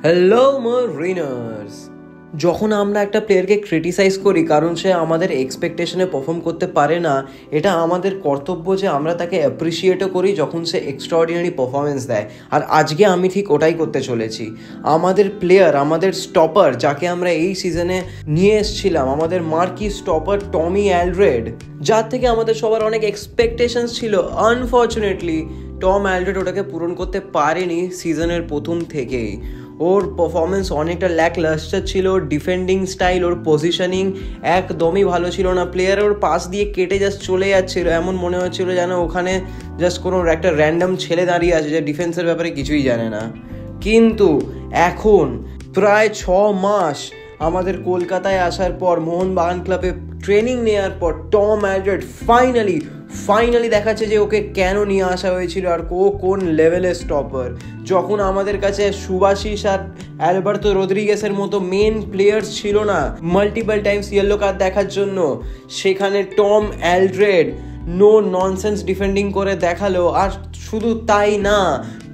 Hello মরিনার্স। যখন আমরা একটা প্লেয়ারকে ক্রিটিসাইজ করি কারণ সে আমাদের এক্সপেকটেশনে পারফর্ম করতে পারে না, এটা আমাদের কর্তব্য যে আমরা তাকে অ্যাপ্রিসিয়েটও করি যখন সে এক্সট্রাঅর্ডিনারি পারফরমেন্স দেয়। আর আজকে আমি ঠিক ওটাই করতে চলেছি। আমাদের প্লেয়ার, আমাদের স্টপার, যাকে আমরা এই সিজনে নিয়ে এসেছিলাম, আমাদের মার্কি স্টপার টমি অ্যালড্রেড, যার থেকে আমাদের সবার অনেক এক্সপেকটেশনস ছিল, আনফর্চুনেটলি টম অ্যালড্রেড ওটাকে পূরণ করতে পারেনি সিজনের প্রথম থেকেই। ওর পারফরমেন্স অনেকটা ল্যাকলাস্টার ছিল, ডিফেন্ডিং স্টাইল, ওর পজিশনিং একদমই ভালো ছিল না। প্লেয়ার ওর পাশ দিয়ে কেটে জাস্ট চলে যাচ্ছিলো, এমন মনে হচ্ছিলো যেন ওখানে জাস্ট কোনো একটা র্যান্ডম ছেলে দাঁড়িয়ে আছে যে ডিফেন্সের ব্যাপারে কিছুই জানে না। কিন্তু এখন প্রায় 6 মাস আমাদের কলকাতায় আসার পর, মোহনবাগান ক্লাবে ট্রেনিং নেওয়ার পর, টম অ্যালড্রেড ফাইনালি দেখাচ্ছে যে ওকে কেন নিয়ে আসা হয়েছিল আর ও কোন লেভেলের স্টপার। যখন আমাদের কাছে সুভাশিস আর অ্যালবার্তো রদ্রিগেসের মতো মেন প্লেয়ার্স ছিল না মাল্টিপল টাইমস ইয়েলো কার্ড দেখার জন্য, সেখানে Tom Aldred no nonsense defending করে দেখালো। আর শুধু তাই না,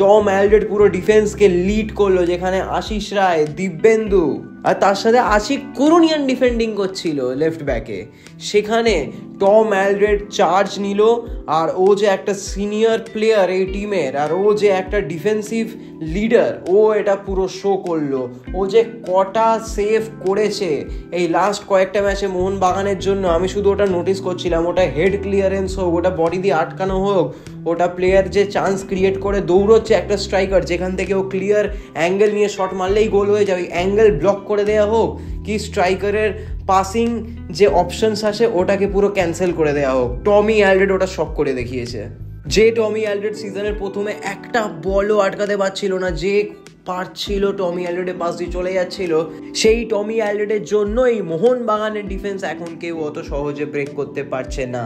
টম অ্যালড্রেড পুরো ডিফেন্সকে লিড করলো, যেখানে আশিস রায়, দিব্যেন্দু আর তার সাথে আশিক কুরুনিয়ান ডিফেন্ডিং করছিল লেফট ব্যাকে। সেখানে টম অ্যালড্রেড চার্জ নিল, আর ও যে একটা সিনিয়র প্লেয়ার এই টিমের, আর ও যে একটা ডিফেন্সিভ লিডার, ও এটা পুরো শো করলো। ও যে কটা সেভ করেছে এই লাস্ট কয়েকটা ম্যাচে মোহনবাগানের জন্য, আমি শুধু ওটা নোটিস করছিলাম। ওটা হেড ক্লিয়ারেন্স হোক, ওটা বডি দিয়ে আটকানো হোক, ওটা প্লেয়ার যে চান্স ক্রিয়েট করে দৌড়চ্ছে একটা স্ট্রাইকার, যেখান থেকে ও ক্লিয়ার অ্যাঙ্গেল নিয়ে শট মারলেই গোল হয়ে যাবে, অ্যাঙ্গেল ব্লক করে দেওয়া হোক, কি স্ট্রাইকারের পাসিং যে অপশনস আসে ওটাকে পুরো ক্যান্সেল করে দেওয়া হোক, টমি অ্যালড্রেড ওটা সব করে দেখিয়েছে। যে টমি অ্যালড্রেড সিজনের প্রথমে একটা বলও আটকাতে পারছিল না, যে পারছিল টমি অ্যালড্রেডের পাস দিয়ে চলে যাচ্ছিল, সেই টমি অ্যালড্রেডের জন্যই মোহনবাগানের ডিফেন্স এখন কেউ অত সহজে ব্রেক করতে পারছে না।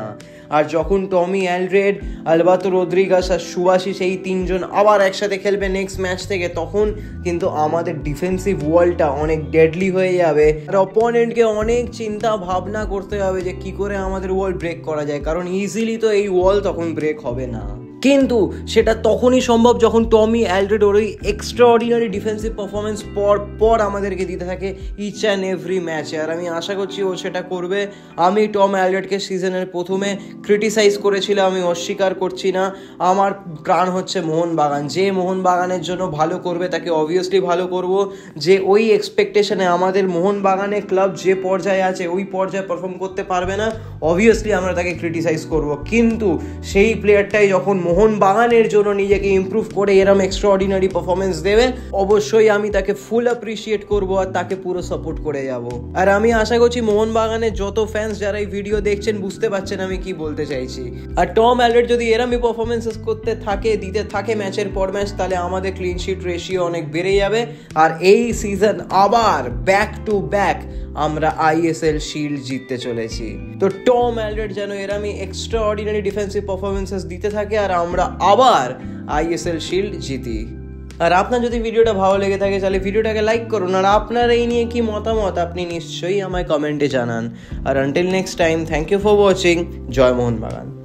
আর যখন টমি অ্যালড্রেড, আলবার্তো রদ্রিগেস আর সুভাশিস এই তিনজন আবার একসাথে খেলবে নেক্সট ম্যাচ থেকে, তখন কিন্তু আমাদের ডিফেন্সিভ ওয়ালটা অনেক ডেডলি হয়ে যাবে। আর অপোনেন্টকে অনেক চিন্তা ভাবনা করতে হবে যে কি করে আমাদের ওয়াল ব্রেক করা যায়, কারণ ইজিলি তো এই ওয়াল তখন ব্রেক হবে না। কিন্তু সেটা তখনই সম্ভব যখন টমি অ্যালড্রেড ওর ওই এক্সট্রাঅর্ডিনারি ডিফেন্সিভ পারফরমেন্স পর আমাদেরকে দিতে থাকে ইচ অ্যান্ড এভরি ম্যাচে। আর আমি আশা করছি ও সেটা করবে। আমি টম অ্যালড্রেডকে সিজনের প্রথমে ক্রিটিসাইজ করেছিলাম, আমি অস্বীকার করছি না। আমার প্রাণ হচ্ছে মোহনবাগান। যে মোহনবাগানের জন্য ভালো করবে তাকে অবভিয়াসলি ভালো করব। যে ওই এক্সপেকটেশনে আমাদের মোহনবাগানের ক্লাব যে পর্যায়ে আছে ওই পর্যায়ে পারফর্ম করতে পারবে না, অবভিয়াসলি আমরা তাকে ক্রিটিসাইজ করব। কিন্তু সেই প্লেয়ারটাই যখন মোহনবাগানের জন্য নিজেকে ইমপ্রুভ করে এরম এক্সট্রাঅর্ডিনারি পারফরমেন্স দেবে, অবশ্যই আমি তাকে ফুল অ্যাপ্রিসিয়েট করব আর তাকে পুরো সাপোর্ট করে যাব। আর আমি আশা করছি মোহনবাগানের যত ফ্যান্স যারা এই ভিডিও দেখছেন বুঝতে পারছেন আমি কি বলতে চাইছি। আর টম অ্যালড্রেড যদি এরমই পারফরমেন্সেস করতে থাকে, দিতে থাকে ম্যাচের পর ম্যাচ, তাহলে আমাদের ক্লিন শিট রেশিও অনেক বেড়ে যাবে। আর এই সিজন আবার ব্যাক টু ব্যাক আমরা আইএসএল শিল্ড জিততে চলেছি। তো টম অ্যালড্রেড যেন এরমই এক্সট্রাঅর্ডিনারি ডিফেন্সিভ পারফরমেন্সেস দিতে থাকে আর আমরা আবার আইএসএল শিল্ড জিতি। আর আপনার যদি ভিডিওটা ভালো লেগে থাকে তাহলে ভিডিওটাকে লাইক করুন। আর আপনার এই নিয়ে কি মতামত আপনি নিশ্চয়ই আমায় কমেন্টে জানান। আর until next time, thank you for watching. জয় মোহনবাগান।